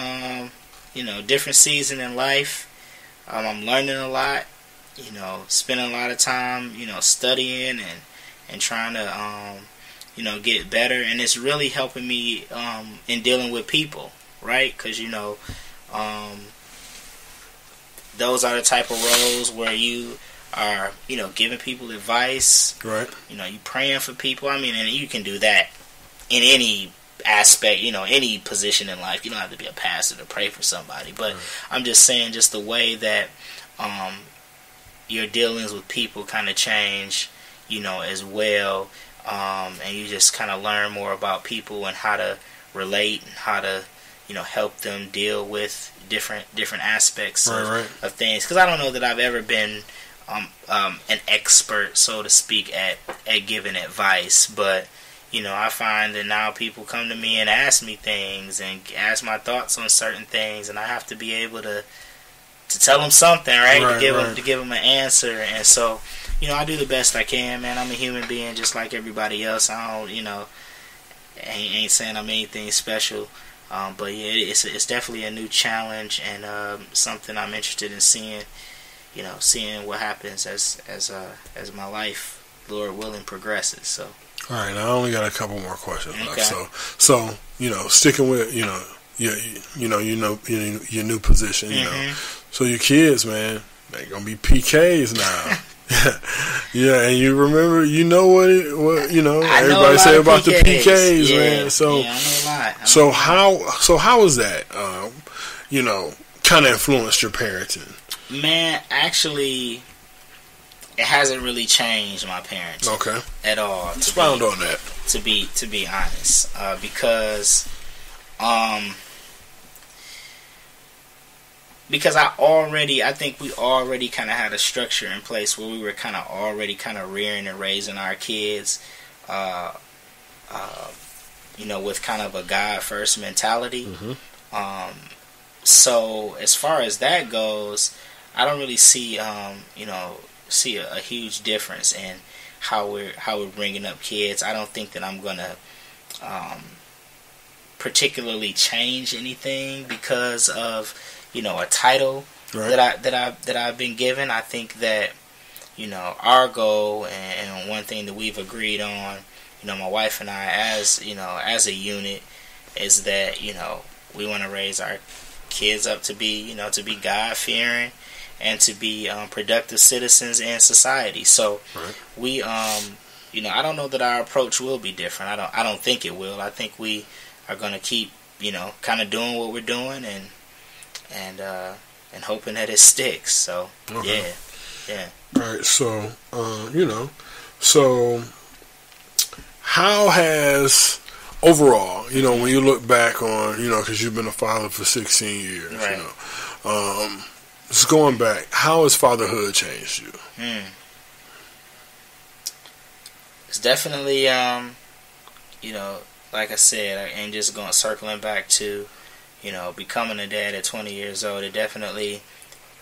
different season in life. I'm learning a lot. Spending a lot of time, studying and trying to, get better. And it's really helping me in dealing with people, right? Because, those are the type of roles where you are, giving people advice. Right. You praying for people. I mean, and you can do that in any aspect, any position in life. You don't have to be a pastor to pray for somebody. But right. I'm just saying, just the way that your dealings with people kind of change, as well, and you just kind of learn more about people and how to relate and how to, help them deal with different aspects of things. Because I don't know that I've ever been an expert, so to speak, at giving advice, but I find that now people come to me and ask me things and ask my thoughts on certain things, and I have to be able to tell them something, right? To give them an answer. And so, I do the best I can, man. I'm a human being just like everybody else. I don't, ain't saying I'm anything special. But yeah, it's definitely a new challenge and something I'm interested in seeing. Seeing what happens as my life, Lord willing, progresses. So. All right, now I only got a couple more questions left. So sticking with your new position, So your kids, man, they're gonna be PKs now. Yeah, and you remember, what everybody say about the PKs, man. So, I know a lot. So how was that? Kind of influenced your parenting. Man, actually, it hasn't really changed my parenting at all. Expound on that. To be honest, because I think we already kind of had a structure in place where we were kind of already kind of rearing and raising our kids, with kind of a God first mentality. Mm-hmm. So as far as that goes, I don't really see a huge difference in how we're bringing up kids. I don't think that I'm gonna particularly change anything because of a title that I've been given. I think that our goal and one thing that we've agreed on, my wife and I as a unit, is that we want to raise our kids up to be God fearing and to be productive citizens in society. So we I don't know that our approach will be different. I don't think it will. I think we are going to keep kind of doing what we're doing and hoping that it sticks. So yeah. All right. So so how has overall, when you look back on, because you've been a father for 16 years, just going back, how has fatherhood changed you? It's definitely, like I said, and just circling back to, becoming a dad at 20 years old, it definitely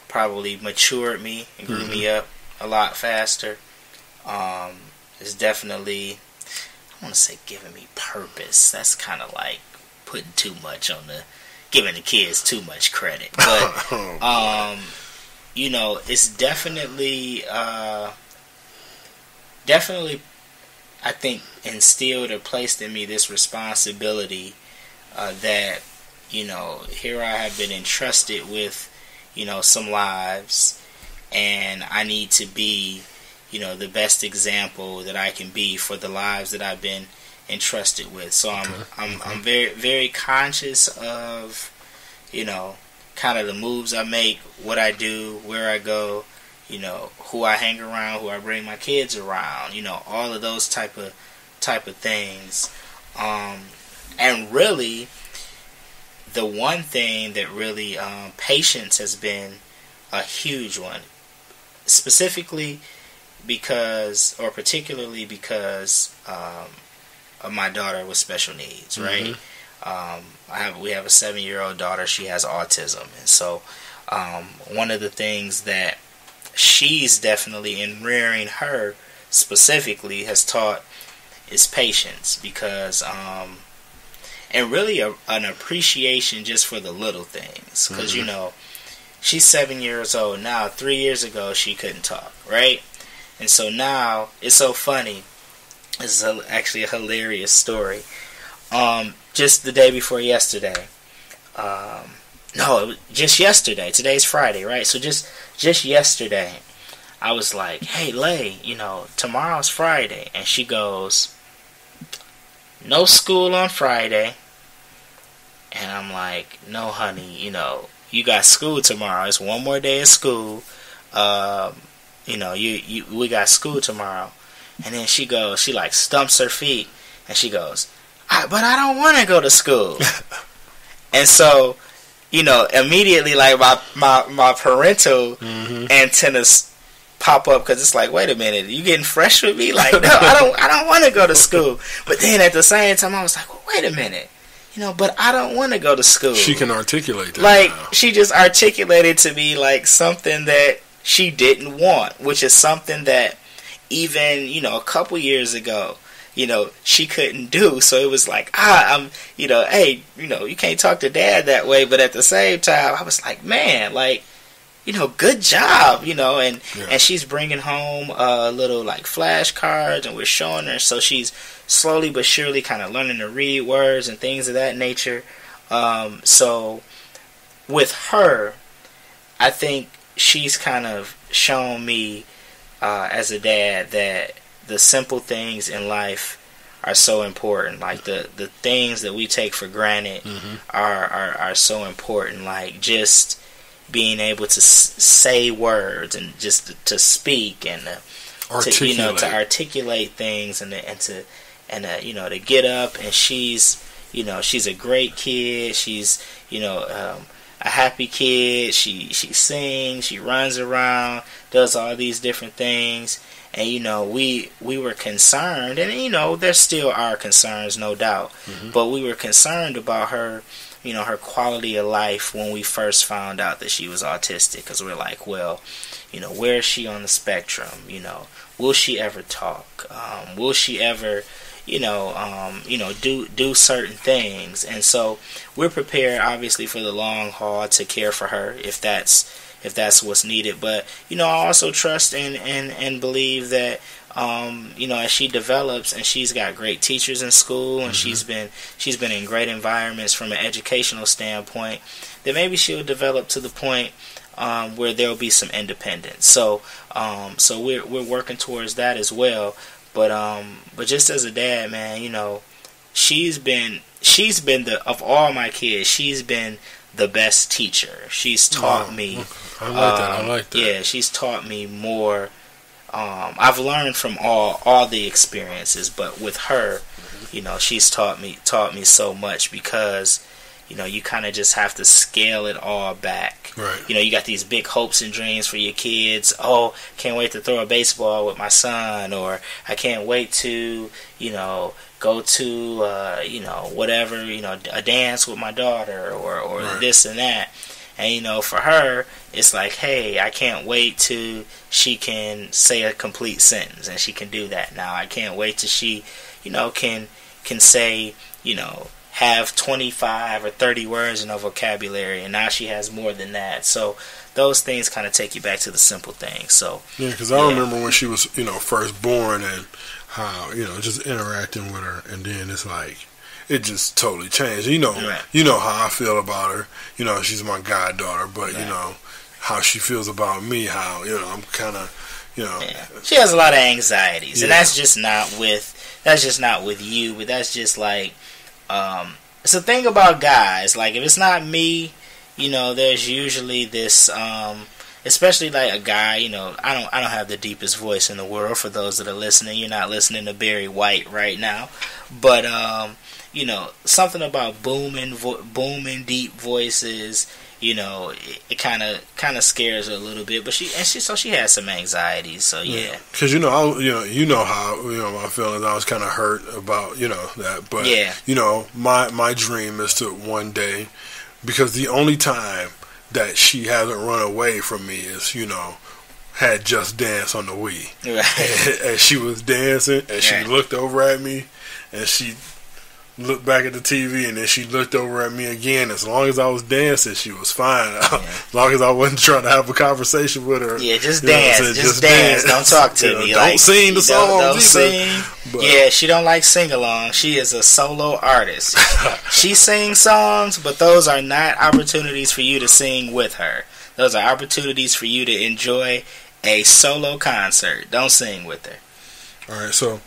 probably matured me and grew me up a lot faster. It's definitely, I want to say, giving me purpose. That's kind of like putting too much on giving the kids too much credit. But, it's definitely, I think, instilled or placed in me this responsibility that, here I have been entrusted with, some lives, and I need to be, the best example that I can be for the lives that I've been entrusted with. So I'm very, very conscious of, kind of the moves I make, what I do, where I go, who I hang around, who I bring my kids around, all of those type of things. And really, the one thing that really, patience has been a huge one. specifically because, or particularly because of my daughter with special needs, right? We have a 7-year-old daughter. She has autism, and so one of the things that she's definitely in rearing her specifically has taught is patience, because and really an appreciation just for the little things, because you know, she's 7 years old now. 3 years ago she couldn't talk, right? And so now it's so funny. This is actually a hilarious story. Just the day before yesterday, no, just yesterday. Today's Friday, right? So just yesterday, I was like, "Hey, Lay, you know, tomorrow's Friday," and she goes, "No school on Friday." And I'm like, "No, honey, you know, you got school tomorrow. It's one more day of school. You know, we got school tomorrow." And then she goes, she like stumps her feet, and she goes, "But I don't want to go to school." And so, you know, immediately like my parental antennas pop up, because it's like, wait a minute, you getting fresh with me? Like, no, I don't want to go to school. But then at the same time, I was like, well, wait a minute, you know, but I don't want to go to school. She can articulate that. Like now. She just articulated to me like something that she didn't want, which is something that even, you know, a couple years ago, you know, she couldn't do. So it was like, I'm, you know, hey, you know, you can't talk to Dad that way. But at the same time, I was like, man, like, you know, good job, you know. And she's bringing home little like flashcards, and we're showing her. So she's slowly but surely kind of learning to read words and things of that nature. So with her, I think she's kind of shown me as a dad that the simple things in life are so important. Like the things that we take for granted are so important. Like just being able to say words, and just to speak, and to articulate things, and you know, to get up. And she's, you know, she's a great kid. She's, you know, a happy kid. She sings, she runs around, does all these different things. And you know, we were concerned, and you know, there still are concerns, no doubt, but we were concerned about her, you know, her quality of life when we first found out that she was autistic, because we're like, well, you know, where is she on the spectrum? You know, will she ever talk? Will she ever, you know, do certain things? And so we're prepared, obviously, for the long haul to care for her if that's what's needed. But you know, I also trust and believe that you know, as she develops, and she's got great teachers in school, and she's been in great environments from an educational standpoint, that maybe she'll develop to the point where there'll be some independence. So we're working towards that as well. But just as a dad, man, you know, she's been of all my kids, she's been the best teacher. She's taught me. I like that. Yeah, she's taught me more. I've learned from all the experiences, but with her, you know, she's taught me so much, because you know, you kind of just have to scale it all back. Right. You know, you got these big hopes and dreams for your kids. Oh, can't wait to throw a baseball with my son, or I can't wait to, you know, go to, you know, whatever, you know, a dance with my daughter, or right. this and that. And, you know, for her, it's like, hey, I can't wait till she can say a complete sentence, and she can do that now. I can't wait till she, you know, can say, you know, have 25 or 30 words in her vocabulary, and now she has more than that. So those things kind of take you back to the simple things. So yeah, because I remember when she was, you know, first born, and how, you know, just interacting with her, and then it's like it just totally changed. You know, right. You know how I feel about her. You know, she's my goddaughter, but right. you know how she feels about me. How, you know, I'm kind of, you know, she has a lot of anxieties, and that's just not with you, but that's just like. It's a thing about guys. Like, if it's not me, you know, there's usually this, especially like a guy. You know, I don't have the deepest voice in the world. For those that are listening, you're not listening to Barry White right now, but you know, something about booming deep voices it kind of scares her a little bit. But she has some anxiety. So yeah, because how my feelings. I was kind of hurt about that, but my dream is to one day, because the only time that she hasn't run away from me is had Just Dance on the Wii, right. and she was dancing, and she looked over at me, and she looked back at the TV, and then she looked over at me again. As long as I was dancing, she was fine. As long as I wasn't trying to have a conversation with her. Yeah, just dance. Just dance. Don't talk to me. Don't sing the songs. Don't sing. But she don't like sing-along. She is a solo artist. She sings songs, but those are not opportunities for you to sing with her. Those are opportunities for you to enjoy a solo concert. Don't sing with her. All right, so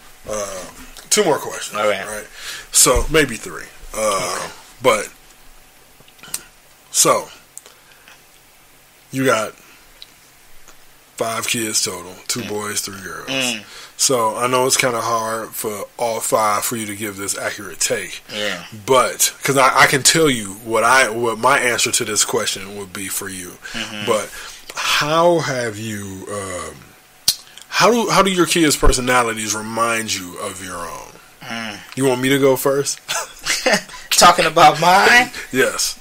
2 more questions. All right. So maybe 3. Okay. But so you got 5 kids total, 2 boys, 3 girls. So I know it's kind of hard for all 5 for you to give this accurate take. Yeah. But because I can tell you what my answer to this question would be for you. Mm-hmm. But how have you? How do your kids' personalities remind you of your own? You want me to go first? Talking about mine? Yes.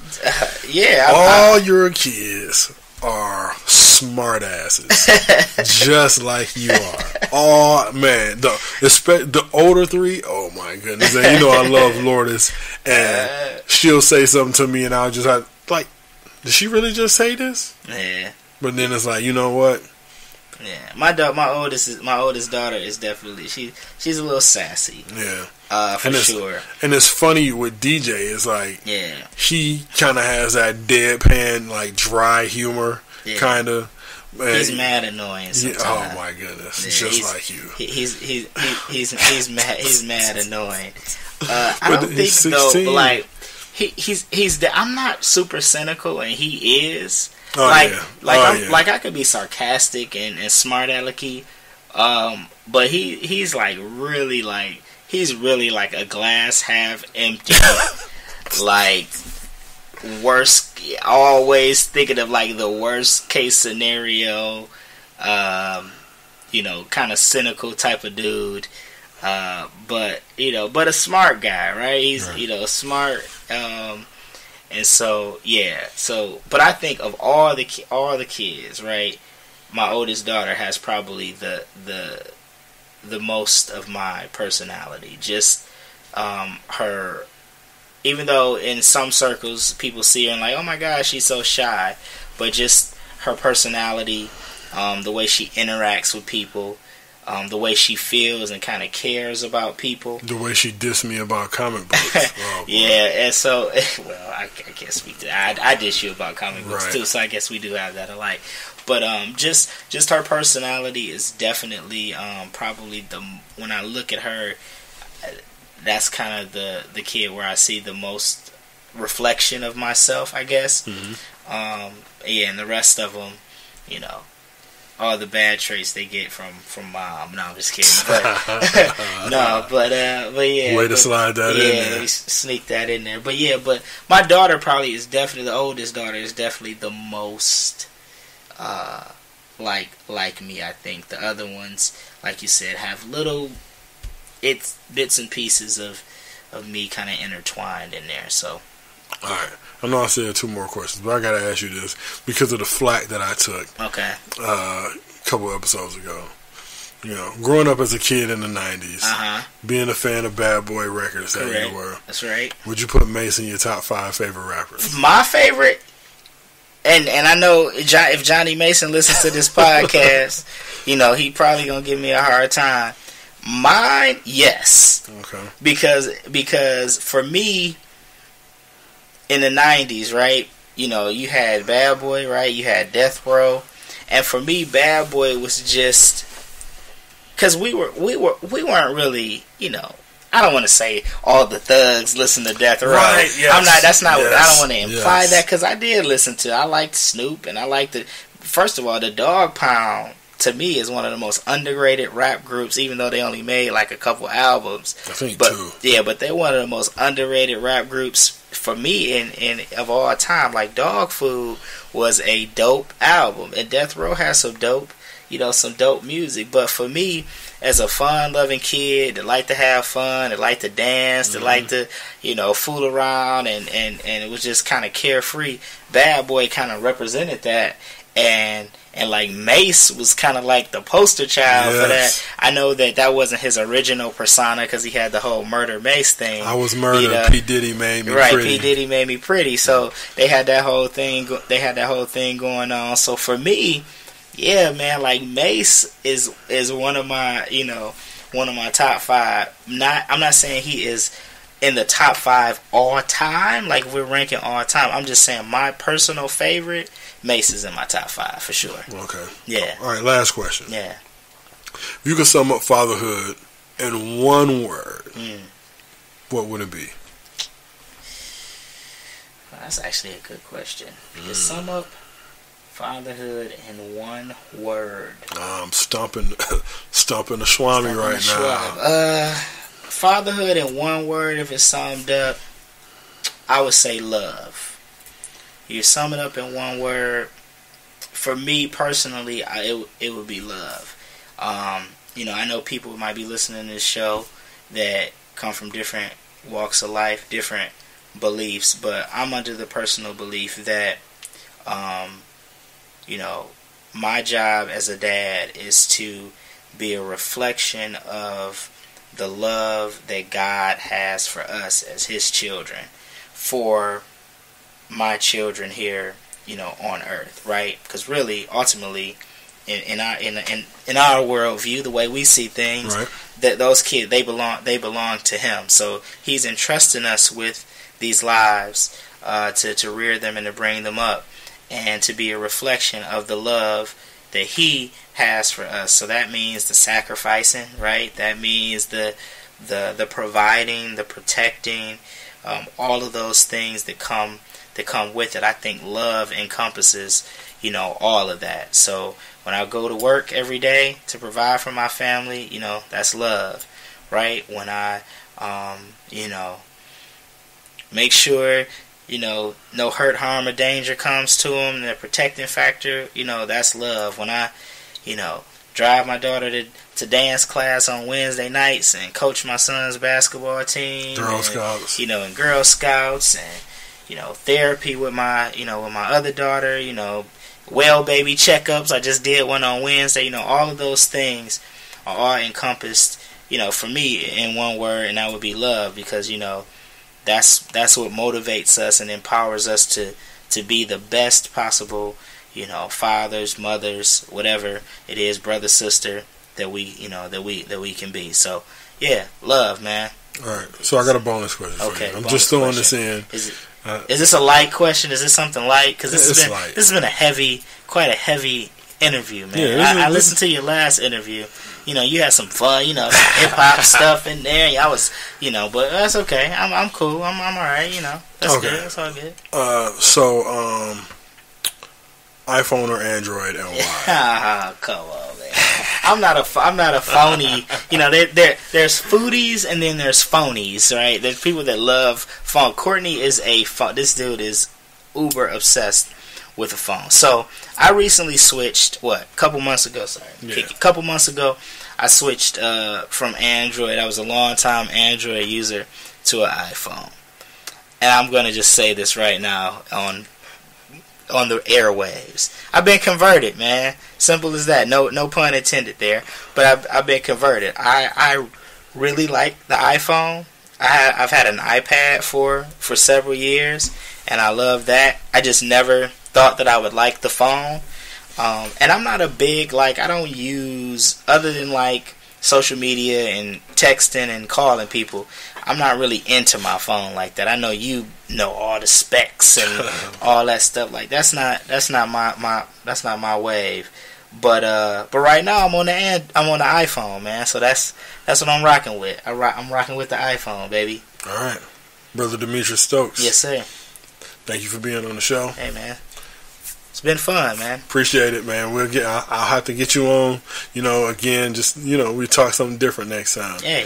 Yeah. All your kids are smart asses, just like you are. Oh man, the older 3. Oh my goodness! And I love Lourdes, and she'll say something to me, and I'll just like, did she really just say this? Yeah. But then it's like, you know what? Yeah, my oldest daughter is definitely she's a little sassy. Yeah, for sure. And it's funny with DJ. It's like he kind of has that deadpan, like dry humor, kind of. He's mad annoying sometimes. Oh my goodness, just like you. He's mad annoying. I don't think 16. Though, like he's. I'm not super cynical, and he is. Like I could be sarcastic and smart alecky, but he's really like a glass half empty, like worst, always thinking of like the worst case scenario, kind of cynical type of dude, but a smart guy, right? He's smart. And so, but I think of all the kids, right? My oldest daughter has probably the most of my personality. Just her, even though in some circles people see her and like, oh my gosh, she's so shy, but just her personality, the way she interacts with people. The way she feels and kind of cares about people. The way she dissed me about comic books. Oh, and so, well, I can't speak to that. I diss you about comic books too, so I guess we do have that alike. But just her personality is definitely probably when I look at her, that's kind of the kid where I see the most reflection of myself, I guess. Mm-hmm. And the rest of them, all the bad traits they get from mom. No, I'm just kidding. But but yeah. Way to slide that in there. Yeah, sneak that in there. But my daughter probably is definitely, the oldest daughter is definitely the most like me, I think. The other ones, like you said, have little bits and pieces of me kind of intertwined in there. So. Alright, I know I said 2 more questions, but I gotta ask you this because of the flack that I took a couple episodes ago. Growing up as a kid in the 90s, being a fan of Bad Boy Records that you were. That's right. Would you put Mace in your top 5 favorite rappers? My favorite, and I know if Johnny Mason listens to this podcast, he probably gonna give me a hard time. Mine, yes. Okay. Because for me, in the 90s, right? You had Bad Boy, right? You had Death Row, and for me, Bad Boy was just because we weren't really, I don't want to say all the thugs listen to Death Row. Right? Yes. I'm not. That's not. Yes. I don't want to imply that because I did listen to. I liked Snoop, and I liked first of all, the Dog Pound to me is one of the most underrated rap groups, even though they only made like a couple albums. I think but, two. Yeah, but they're one of the most underrated rap groups for me in of all time. Like Dog Food was a dope album, and Death Row has some dope, some dope music. But for me, as a fun-loving kid that like to have fun, that like to dance, that like to, fool around, and it was just kind of carefree, Bad Boy kind of represented that. And like Mace was kind of like the poster child for that. I know that wasn't his original persona because he had the whole Murder Mace thing. I was murdered. P Diddy made me pretty. Right, P Diddy made me pretty. So they had that whole thing. They had that whole thing going on. So for me, yeah, man, like Mace is one of my top 5. I'm not saying he is in the top 5 all time. Like if we're ranking all time, I'm just saying my personal favorite. Mace is in my top 5 for sure. Okay. Yeah. All right, last question. Yeah. If you could sum up fatherhood in one word, what would it be? Well, that's actually a good question. To sum up fatherhood in one word. I'm stumping the Swami right now. Fatherhood in one word, if it's summed up, I would say love. You sum it up in one word. For me personally, it would be love. I know people might be listening to this show that come from different walks of life, different beliefs, but I'm under the personal belief that, my job as a dad is to be a reflection of the love that God has for us as His children, for my children here, on earth, right? Because really, ultimately, in our worldview, the way we see things, right, that those kids they belong to Him. So He's entrusting us with these lives to rear them and to bring them up, and to be a reflection of the love that He has for us. So that means the sacrificing, right? That means the providing, the protecting, all of those things that come with it. I think love encompasses, all of that. So when I go to work every day to provide for my family, that's love, right? When I, make sure, no hurt, harm, or danger comes to them, the protecting factor, that's love. When I, drive my daughter to dance class on Wednesday nights and coach my son's basketball team, Girl Scouts, and Girl Scouts, and therapy with my other daughter, well baby checkups. I just did one on Wednesday. All of those things are all encompassed, for me in one word, and that would be love, because that's what motivates us and empowers us to be the best possible, fathers, mothers, whatever it is, brother, sister, that we can be. So yeah, love, man. All right, so I got a bonus question for you. I'm just throwing this in. Is this a light question? Is this something light? Because this has been quite a heavy interview, man. Yeah, I listened to your last interview. You had some fun. Hip hop stuff in there. I was, but that's okay. I'm cool. I'm all right. That's okay. Good. That's all good. iPhone or Android, and why? Come on, man. I'm not a phony. There's foodies and then there's phonies, right? There's people that love phone. Courtney is this dude is uber obsessed with a phone. So I recently switched. A couple months ago. I switched from Android. I was a long time Android user to an iPhone, and I'm gonna just say this right now on the airwaves. I've been converted, man. Simple as that. No pun intended there. But I've been converted. I really like the iPhone. I've had an iPad for several years, and I love that. I just never thought that I would like the phone. And I'm not a big, I don't use, other than social media and texting and calling people, I'm not really into my phone like that. I know you know all the specs and all that stuff. That's not my wave. But right now I'm on the iPhone, man. So that's what I'm rocking with. I'm rocking with the iPhone, baby. All right, brother Demetrus Stokes. Yes, sir. Thank you for being on the show. Hey, man. It's been fun, man. Appreciate it, man. I'll have to get you on, again, just, we talk something different next time. Hey,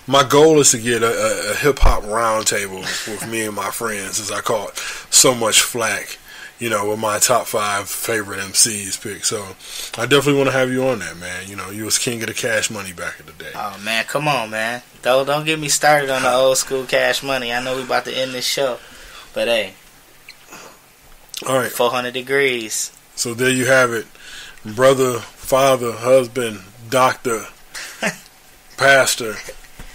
my goal is to get a hip-hop round table with me and my friends, as I caught so much flack, with my top 5 favorite MCs pick. So I definitely want to have you on that, man. You was king of the Cash Money back in the day. Oh, man, come on, man. Don't get me started on the old school Cash Money. I know we about to end this show, but hey. All right. 400 degrees. So there you have it. Brother, father, husband, doctor, pastor,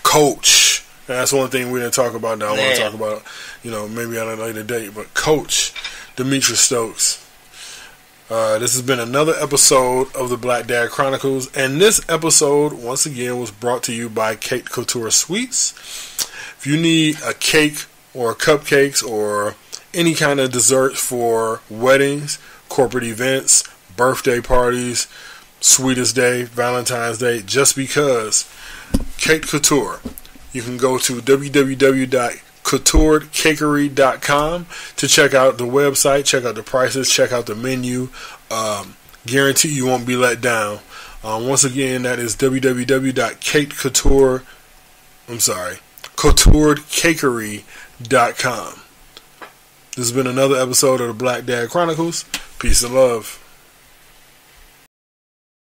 coach. That's one thing we didn't talk about that I want to talk about, maybe on a later date. But Coach Demetrus Stokes. This has been another episode of the Black Dad Chronicles. And this episode, once again, was brought to you by Cake Couture Sweets. If you need a cake or cupcakes or any kind of dessert for weddings, corporate events, birthday parties, sweetest day, Valentine's Day, just because, Cake Couture. You can go to www.couturedcakery.com to check out the website, check out the prices, check out the menu. Guarantee you won't be let down. Once again, that is couturedcakery.com. This has been another episode of the Black Dad Chronicles. Peace and love.